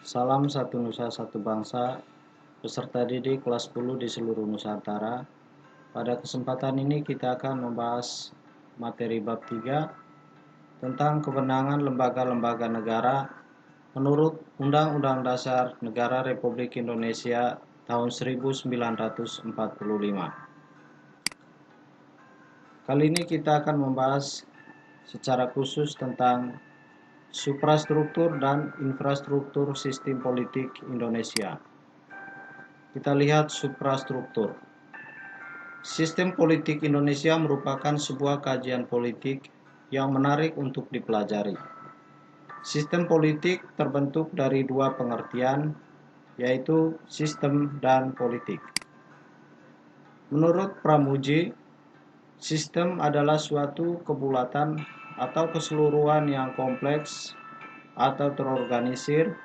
Salam satu nusa satu bangsa, peserta didik kelas 10 di seluruh Nusantara. Pada kesempatan ini kita akan membahas materi bab 3 tentang kewenangan lembaga-lembaga negara menurut Undang-Undang Dasar Negara Republik Indonesia tahun 1945. Kali ini kita akan membahas secara khusus tentang suprastruktur dan infrastruktur sistem politik Indonesia. Kita lihat suprastruktur. Sistem politik Indonesia merupakan sebuah kajian politik yang menarik untuk dipelajari. Sistem politik terbentuk dari dua pengertian, yaitu sistem dan politik. Menurut Pramuji, sistem adalah suatu kebulatan atau keseluruhan yang kompleks atau terorganisir,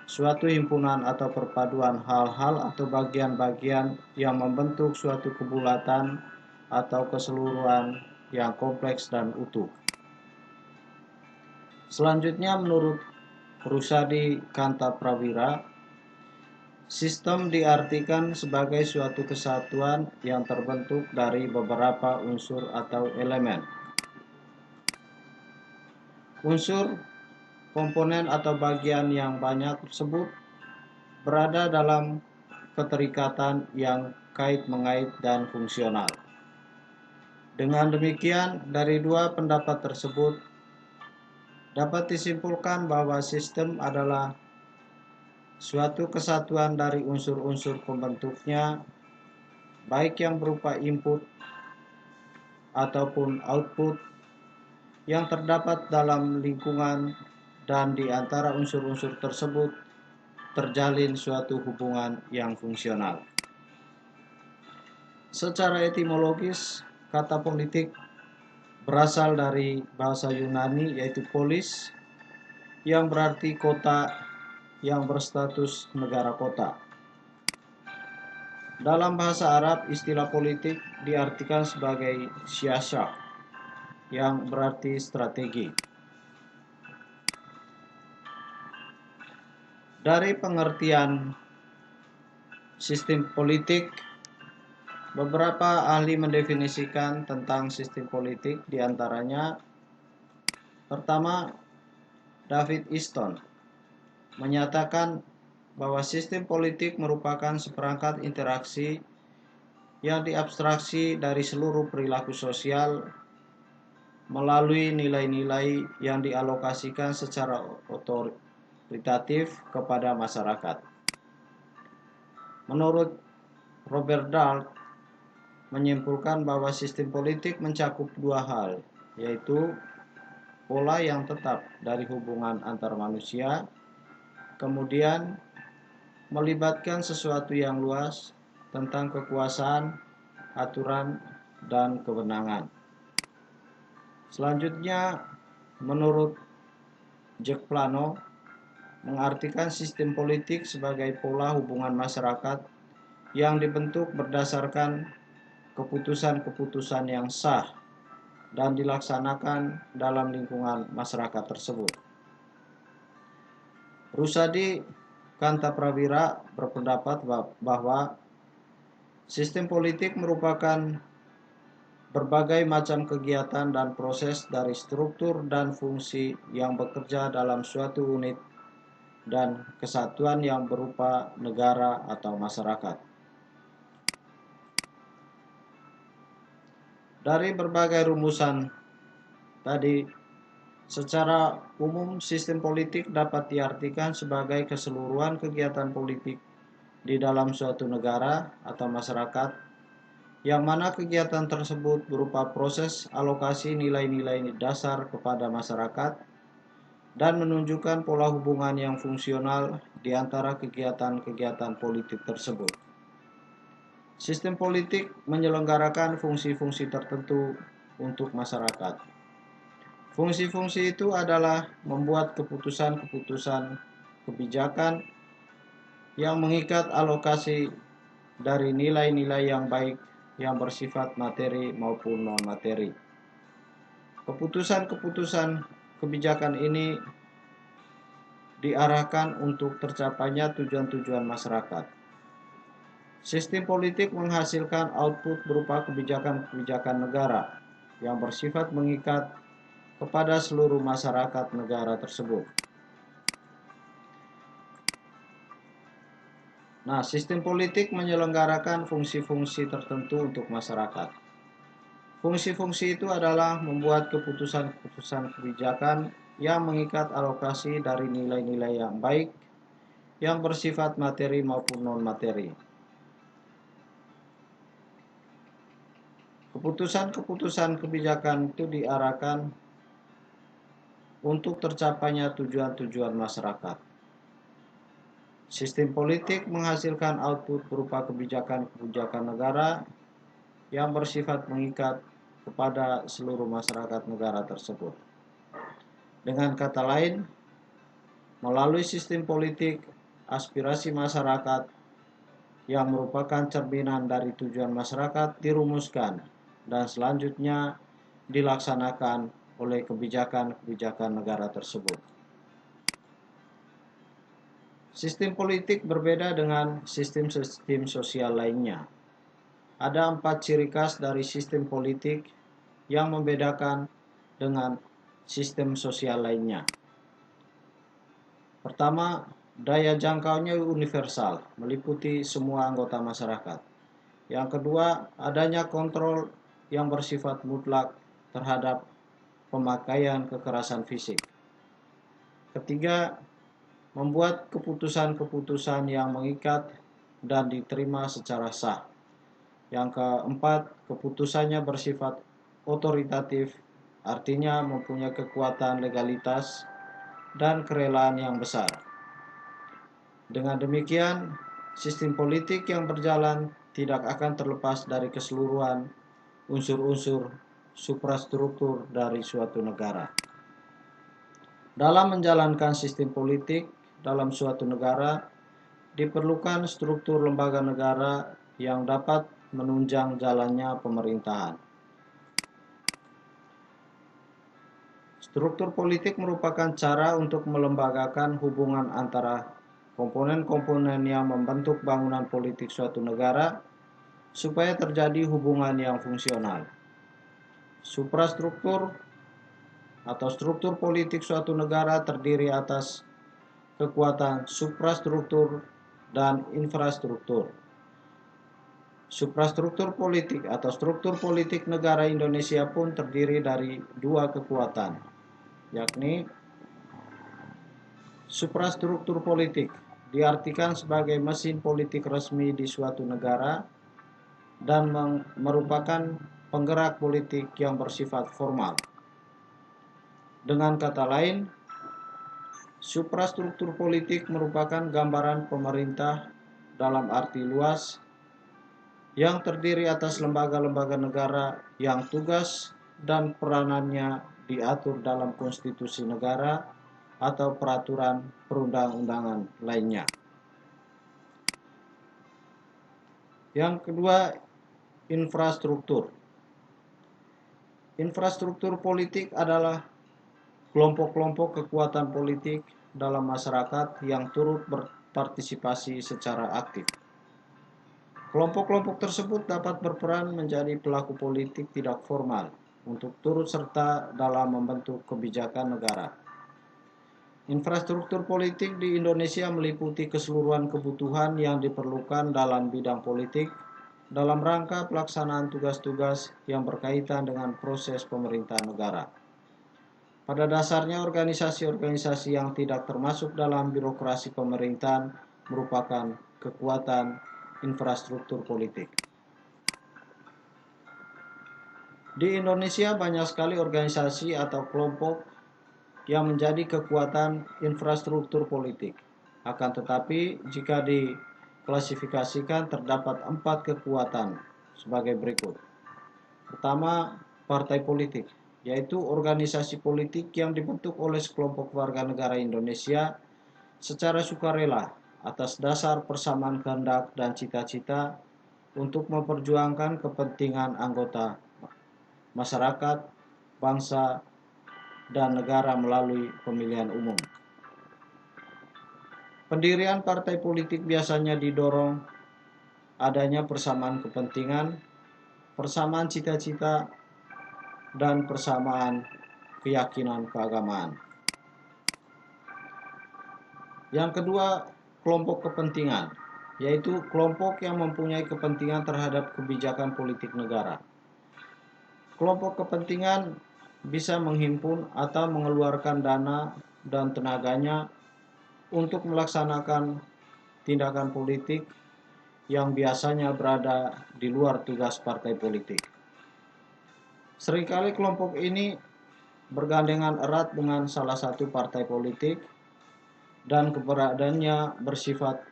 suatu himpunan atau perpaduan hal-hal atau bagian-bagian yang membentuk suatu kebulatan atau keseluruhan yang kompleks dan utuh. Selanjutnya, menurut Rusadi Kantaprawira, sistem diartikan sebagai suatu kesatuan yang terbentuk dari beberapa unsur atau elemen. Unsur, komponen atau bagian yang banyak tersebut berada dalam keterikatan yang kait-mengait dan fungsional. Dengan demikian, dari dua pendapat tersebut dapat disimpulkan bahwa sistem adalah suatu kesatuan dari unsur-unsur pembentuknya, baik yang berupa input ataupun output, yang terdapat dalam lingkungan, dan di antara unsur-unsur tersebut terjalin suatu hubungan yang fungsional. Secara etimologis, kata politik berasal dari bahasa Yunani yaitu polis, yang berarti kota yang berstatus negara kota. Dalam bahasa Arab, istilah politik diartikan sebagai siyasah, yang berarti strategi. Dari pengertian sistem politik, beberapa ahli mendefinisikan tentang sistem politik, diantaranya pertama, David Easton menyatakan bahwa sistem politik merupakan seperangkat interaksi yang diabstraksi dari seluruh perilaku sosial melalui nilai-nilai yang dialokasikan secara otoritatif kepada masyarakat. Menurut Robert Dahl, menyimpulkan bahwa sistem politik mencakup dua hal, yaitu pola yang tetap dari hubungan antar manusia, kemudian melibatkan sesuatu yang luas tentang kekuasaan, aturan, dan kewenangan. Selanjutnya, menurut Jack Plano, mengartikan sistem politik sebagai pola hubungan masyarakat yang dibentuk berdasarkan keputusan-keputusan yang sah dan dilaksanakan dalam lingkungan masyarakat tersebut. Rusadi Kantaprawira berpendapat bahwa sistem politik merupakan berbagai macam kegiatan dan proses dari struktur dan fungsi yang bekerja dalam suatu unit dan kesatuan yang berupa negara atau masyarakat. Dari berbagai rumusan tadi, secara umum sistem politik dapat diartikan sebagai keseluruhan kegiatan politik di dalam suatu negara atau masyarakat, yang mana kegiatan tersebut berupa proses alokasi nilai-nilai dasar kepada masyarakat dan menunjukkan pola hubungan yang fungsional di antara kegiatan-kegiatan politik tersebut. Sistem politik menyelenggarakan fungsi-fungsi tertentu untuk masyarakat. Fungsi-fungsi itu adalah membuat keputusan-keputusan kebijakan yang mengikat alokasi dari nilai-nilai yang baik yang bersifat materi maupun non-materi. Keputusan-keputusan kebijakan ini diarahkan untuk tercapainya tujuan-tujuan masyarakat. Sistem politik menghasilkan output berupa kebijakan-kebijakan negara yang bersifat mengikat kepada seluruh masyarakat negara tersebut. Nah, sistem politik menyelenggarakan fungsi-fungsi tertentu untuk masyarakat. Fungsi-fungsi itu adalah membuat keputusan-keputusan kebijakan yang mengikat alokasi dari nilai-nilai yang baik yang bersifat materi maupun non-materi. Keputusan-keputusan kebijakan itu diarahkan untuk tercapainya tujuan-tujuan masyarakat. Sistem politik menghasilkan output berupa kebijakan-kebijakan negara yang bersifat mengikat kepada seluruh masyarakat negara tersebut. Dengan kata lain, melalui sistem politik, aspirasi masyarakat yang merupakan cerminan dari tujuan masyarakat dirumuskan dan selanjutnya dilaksanakan oleh kebijakan-kebijakan negara tersebut. Sistem politik berbeda dengan sistem-sistem sosial lainnya. Ada 4 ciri khas dari sistem politik yang membedakan dengan sistem sosial lainnya. Pertama, daya jangkaunya universal, meliputi semua anggota masyarakat. Yang kedua, adanya kontrol yang bersifat mutlak terhadap pemakaian kekerasan fisik. Ketiga, membuat keputusan-keputusan yang mengikat dan diterima secara sah. Yang keempat, keputusannya bersifat otoritatif, artinya mempunyai kekuatan legalitas dan kerelaan yang besar. Dengan demikian, sistem politik yang berjalan tidak akan terlepas dari keseluruhan unsur-unsur suprastruktur dari suatu negara. Dalam menjalankan sistem politik dalam suatu negara, diperlukan struktur lembaga negara yang dapat menunjang jalannya pemerintahan. Struktur politik merupakan cara untuk melembagakan hubungan antara komponen-komponen yang membentuk bangunan politik suatu negara supaya terjadi hubungan yang fungsional. Suprastruktur atau struktur politik suatu negara terdiri atas kekuatan suprastruktur dan infrastruktur. Suprastruktur politik atau struktur politik negara Indonesia pun terdiri dari 2 kekuatan, yakni suprastruktur politik diartikan sebagai mesin politik resmi di suatu negara dan merupakan penggerak politik yang bersifat formal. Dengan kata lain, suprastruktur politik merupakan gambaran pemerintah dalam arti luas yang terdiri atas lembaga-lembaga negara yang tugas dan peranannya diatur dalam konstitusi negara atau peraturan perundang-undangan lainnya. Yang kedua, infrastruktur. Infrastruktur politik adalah kelompok-kelompok kekuatan politik dalam masyarakat yang turut berpartisipasi secara aktif. Kelompok-kelompok tersebut dapat berperan menjadi pelaku politik tidak formal untuk turut serta dalam membentuk kebijakan negara. Infrastruktur politik di Indonesia meliputi keseluruhan kebutuhan yang diperlukan dalam bidang politik dalam rangka pelaksanaan tugas-tugas yang berkaitan dengan proses pemerintahan negara. Pada dasarnya, organisasi-organisasi yang tidak termasuk dalam birokrasi pemerintahan merupakan kekuatan infrastruktur politik. Di Indonesia banyak sekali organisasi atau kelompok yang menjadi kekuatan infrastruktur politik. Akan tetapi, jika diklasifikasikan terdapat 4 kekuatan sebagai berikut. Pertama, partai politik, yaitu organisasi politik yang dibentuk oleh sekelompok warga negara Indonesia secara sukarela atas dasar persamaan kehendak dan cita-cita untuk memperjuangkan kepentingan anggota masyarakat, bangsa, dan negara melalui pemilihan umum. Pendirian partai politik biasanya didorong adanya persamaan kepentingan, persamaan cita-cita, dan persamaan keyakinan keagamaan. Yang kedua, kelompok kepentingan, yaitu kelompok yang mempunyai kepentingan terhadap kebijakan politik negara. Kelompok kepentingan bisa menghimpun atau mengeluarkan dana dan tenaganya untuk melaksanakan tindakan politik yang biasanya berada di luar tugas partai politik. Seringkali kelompok ini bergandengan erat dengan salah satu partai politik dan keberadaannya bersifat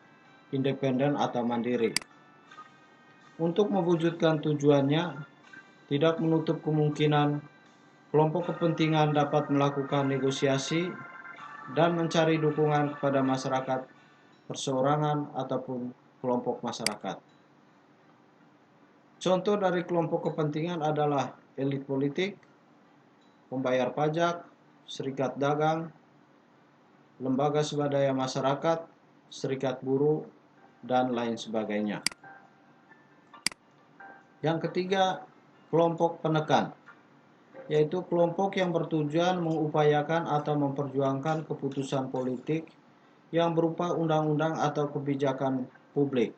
independen atau mandiri. Untuk mewujudkan tujuannya, tidak menutup kemungkinan kelompok kepentingan dapat melakukan negosiasi dan mencari dukungan kepada masyarakat perseorangan ataupun kelompok masyarakat. Contoh dari kelompok kepentingan adalah elit politik, pembayar pajak, serikat dagang, lembaga swadaya masyarakat, serikat buruh, dan lain sebagainya. Yang ketiga, kelompok penekan, yaitu kelompok yang bertujuan mengupayakan atau memperjuangkan keputusan politik yang berupa undang-undang atau kebijakan publik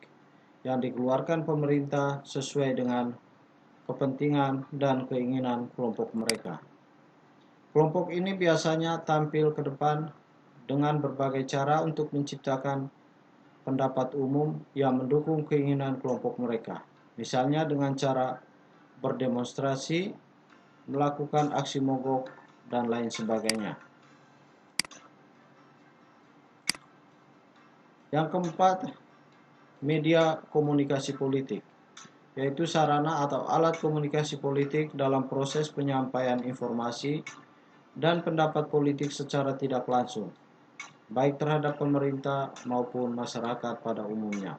yang dikeluarkan pemerintah sesuai dengan kepentingan dan keinginan kelompok mereka. Kelompok ini biasanya tampil ke depan dengan berbagai cara untuk menciptakan pendapat umum yang mendukung keinginan kelompok mereka. Misalnya dengan cara berdemonstrasi, melakukan aksi mogok, dan lain sebagainya. Yang keempat, media komunikasi politik, yaitu sarana atau alat komunikasi politik dalam proses penyampaian informasi dan pendapat politik secara tidak langsung, baik terhadap pemerintah maupun masyarakat pada umumnya.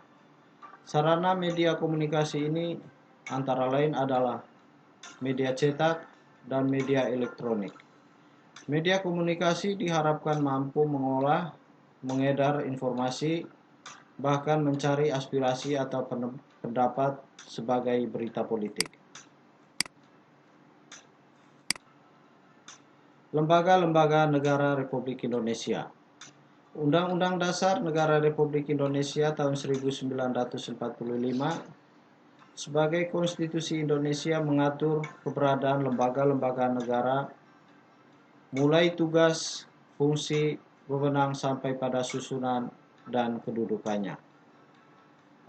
Sarana media komunikasi ini antara lain adalah media cetak dan media elektronik. Media komunikasi diharapkan mampu mengolah, mengedar informasi, bahkan mencari aspirasi atau pendapat sebagai berita politik. Lembaga-lembaga negara Republik Indonesia. Undang-Undang Dasar Negara Republik Indonesia tahun 1945 sebagai konstitusi Indonesia mengatur keberadaan lembaga-lembaga negara mulai tugas, fungsi, wewenang sampai pada susunan dan kedudukannya.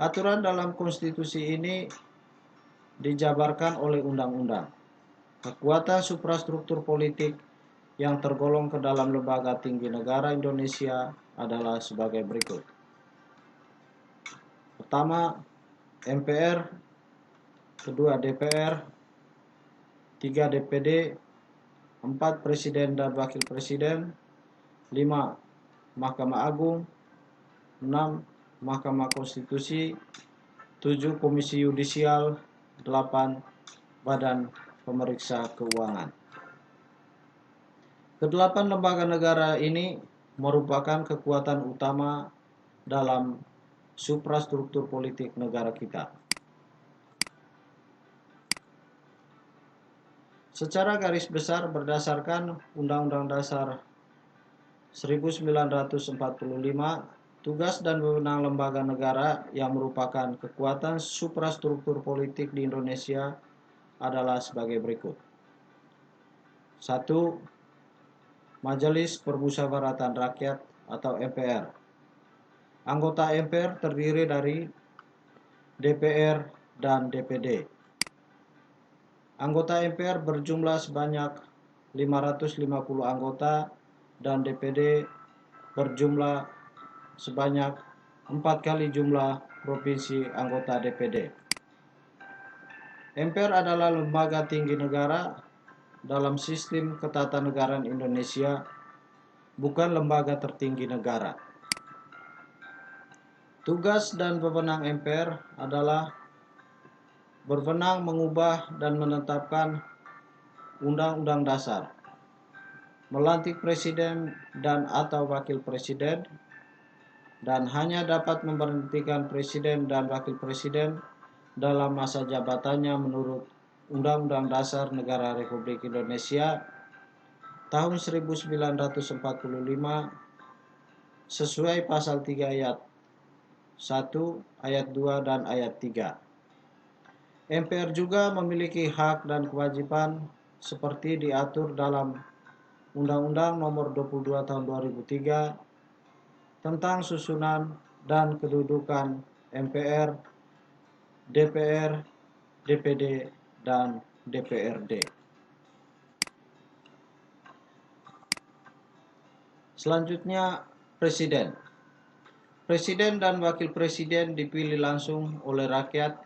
Aturan dalam konstitusi ini dijabarkan oleh undang-undang. Kekuatan suprastruktur politik yang tergolong ke dalam lembaga tinggi negara Indonesia adalah sebagai berikut. Pertama, MPR, kedua DPR, 3 DPD, 4 Presiden dan Wakil Presiden, 5 Mahkamah Agung, 6 Mahkamah Konstitusi, 7 Komisi Yudisial, 8 Badan Pemeriksa Keuangan. Kedelapan lembaga negara ini merupakan kekuatan utama dalam suprastruktur politik negara kita. Secara garis besar berdasarkan Undang-Undang Dasar 1945, tugas dan wewenang lembaga negara yang merupakan kekuatan suprastruktur politik di Indonesia adalah sebagai berikut. 1. Majelis Permusyawaratan Rakyat atau MPR. Anggota MPR terdiri dari DPR dan DPD. Anggota MPR berjumlah sebanyak 550 anggota dan DPD berjumlah sebanyak 4 kali jumlah provinsi anggota DPD. MPR adalah lembaga tinggi negara dalam sistem ketatanegaraan Indonesia, bukan lembaga tertinggi negara. Tugas dan wewenang MPR adalah berwenang mengubah dan menetapkan Undang-Undang Dasar, melantik presiden dan atau wakil presiden, dan hanya dapat memberhentikan presiden dan wakil presiden dalam masa jabatannya menurut Undang-Undang Dasar Negara Republik Indonesia tahun 1945 sesuai pasal 3 ayat 1, ayat 2, dan ayat 3. MPR juga memiliki hak dan kewajiban seperti diatur dalam Undang-Undang Nomor 22 Tahun 2003 tentang susunan dan kedudukan MPR, DPR, DPD, dan DPRD. Selanjutnya, Presiden. Presiden dan Wakil Presiden dipilih langsung oleh rakyat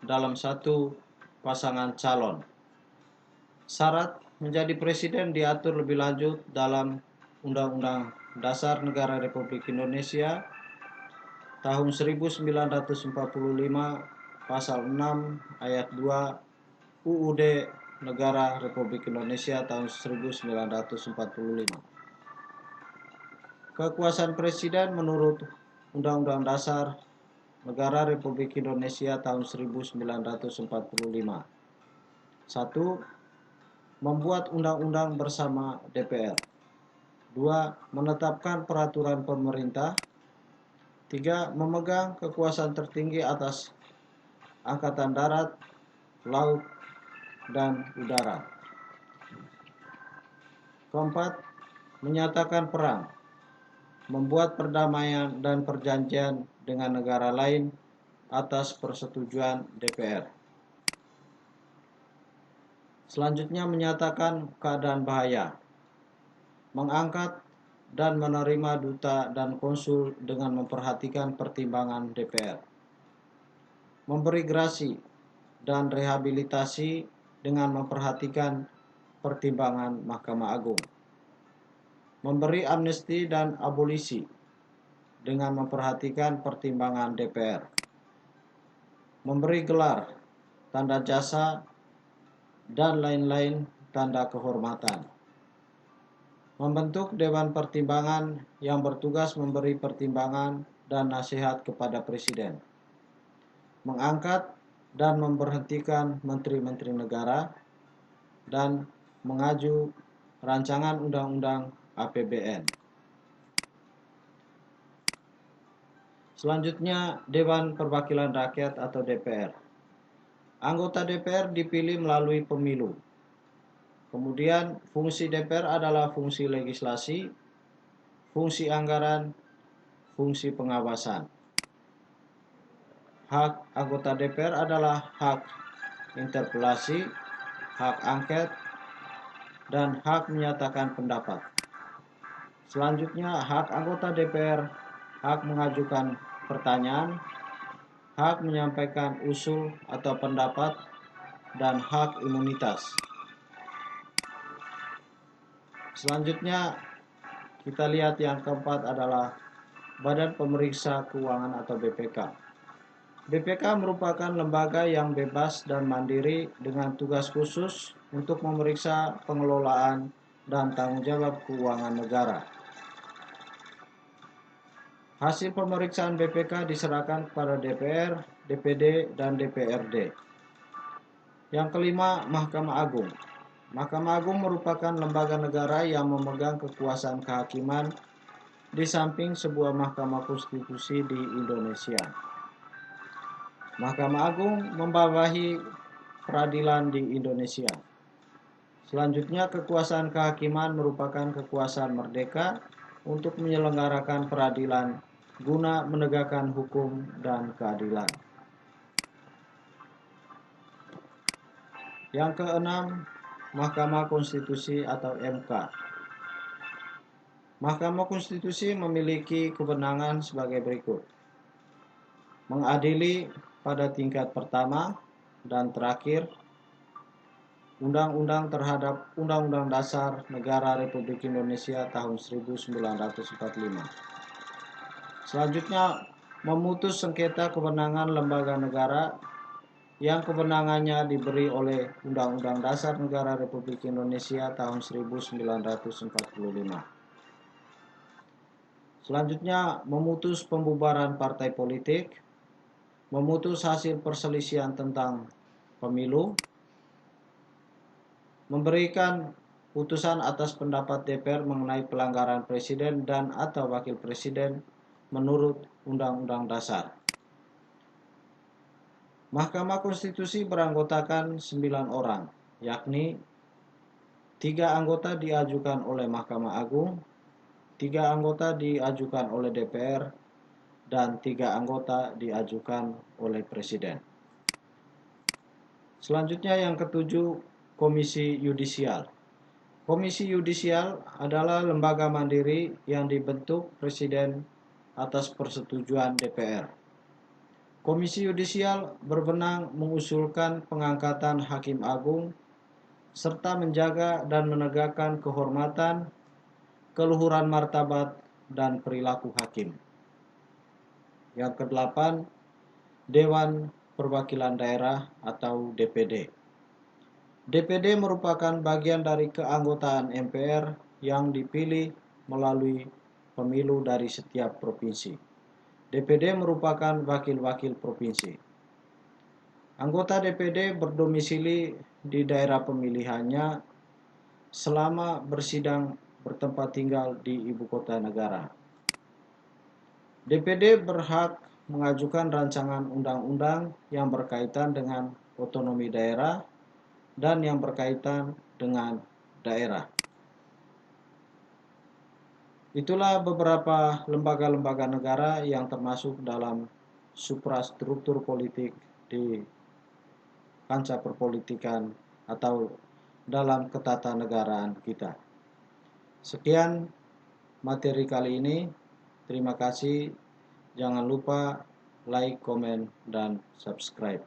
dalam satu pasangan calon. Syarat menjadi presiden diatur lebih lanjut dalam Undang-Undang Dasar Negara Republik Indonesia tahun 1945 pasal 6 ayat 2 UUD Negara Republik Indonesia tahun 1945. Kekuasaan presiden menurut Undang-Undang Dasar Negara Republik Indonesia tahun 1945. 1. Membuat undang-undang bersama DPR. 2. Menetapkan peraturan pemerintah. 3. Memegang kekuasaan tertinggi atas angkatan darat, laut, dan udara. 4. Menyatakan perang, membuat perdamaian dan perjanjian dengan negara lain atas persetujuan DPR. Selanjutnya menyatakan keadaan bahaya, mengangkat dan menerima duta dan konsul dengan memperhatikan pertimbangan DPR, memberi grasi dan rehabilitasi dengan memperhatikan pertimbangan Mahkamah Agung, memberi amnesti dan abolisi dengan memperhatikan pertimbangan DPR, memberi gelar, tanda jasa, dan lain-lain tanda kehormatan, membentuk Dewan Pertimbangan yang bertugas memberi pertimbangan dan nasihat kepada Presiden, mengangkat dan memberhentikan menteri-menteri negara, dan mengaju rancangan undang-undang APBN. Selanjutnya, Dewan Perwakilan Rakyat atau DPR. Anggota DPR dipilih melalui pemilu. Kemudian, fungsi DPR adalah fungsi legislasi, fungsi anggaran, fungsi pengawasan. Hak anggota DPR adalah hak interpelasi, hak angket, dan hak menyatakan pendapat. Selanjutnya, hak anggota DPR, hak mengajukan pertanyaan, hak menyampaikan usul atau pendapat, dan hak imunitas. Selanjutnya, kita lihat yang keempat adalah Badan Pemeriksa Keuangan atau BPK. BPK merupakan lembaga yang bebas dan mandiri dengan tugas khusus untuk memeriksa pengelolaan dan tanggung jawab keuangan negara. Hasil pemeriksaan BPK diserahkan kepada DPR, DPD, dan DPRD. Yang kelima, Mahkamah Agung. Mahkamah Agung merupakan lembaga negara yang memegang kekuasaan kehakiman di samping sebuah mahkamah konstitusi di Indonesia. Mahkamah Agung membawahi peradilan di Indonesia. Selanjutnya, kekuasaan kehakiman merupakan kekuasaan merdeka untuk menyelenggarakan peradilan guna menegakkan hukum dan keadilan. Yang keenam, Mahkamah Konstitusi atau MK. Mahkamah Konstitusi memiliki kewenangan sebagai berikut: mengadili pada tingkat pertama dan terakhir undang-undang terhadap Undang-Undang Dasar Negara Republik Indonesia tahun 1945. Selanjutnya, memutus sengketa kewenangan lembaga negara yang kewenangannya diberi oleh Undang-Undang Dasar Negara Republik Indonesia tahun 1945. Selanjutnya, memutus pembubaran partai politik, memutus hasil perselisihan tentang pemilu, memberikan putusan atas pendapat DPR mengenai pelanggaran presiden dan atau wakil presiden menurut Undang-Undang Dasar. Mahkamah Konstitusi beranggotakan 9 orang, yakni 3 anggota diajukan oleh Mahkamah Agung, 3 anggota diajukan oleh DPR, dan 3 anggota diajukan oleh Presiden. Selanjutnya yang ketujuh, Komisi Yudisial. Komisi Yudisial adalah lembaga mandiri yang dibentuk Presiden atas persetujuan DPR. Komisi Yudisial berwenang mengusulkan pengangkatan Hakim Agung serta menjaga dan menegakkan kehormatan, keluhuran martabat, dan perilaku hakim. Yang kedelapan, Dewan Perwakilan Daerah atau DPD. DPD merupakan bagian dari keanggotaan MPR yang dipilih melalui pemilu dari setiap provinsi. DPD merupakan wakil-wakil provinsi. Anggota DPD berdomisili di daerah pemilihannya selama bersidang bertempat tinggal di ibu kota negara. DPD berhak mengajukan rancangan undang-undang yang berkaitan dengan otonomi daerah dan yang berkaitan dengan daerah. Itulah beberapa lembaga-lembaga negara yang termasuk dalam suprastruktur politik di kancah perpolitikan atau dalam ketatanegaraan kita. Sekian materi kali ini. Terima kasih. Jangan lupa like, komen, dan subscribe.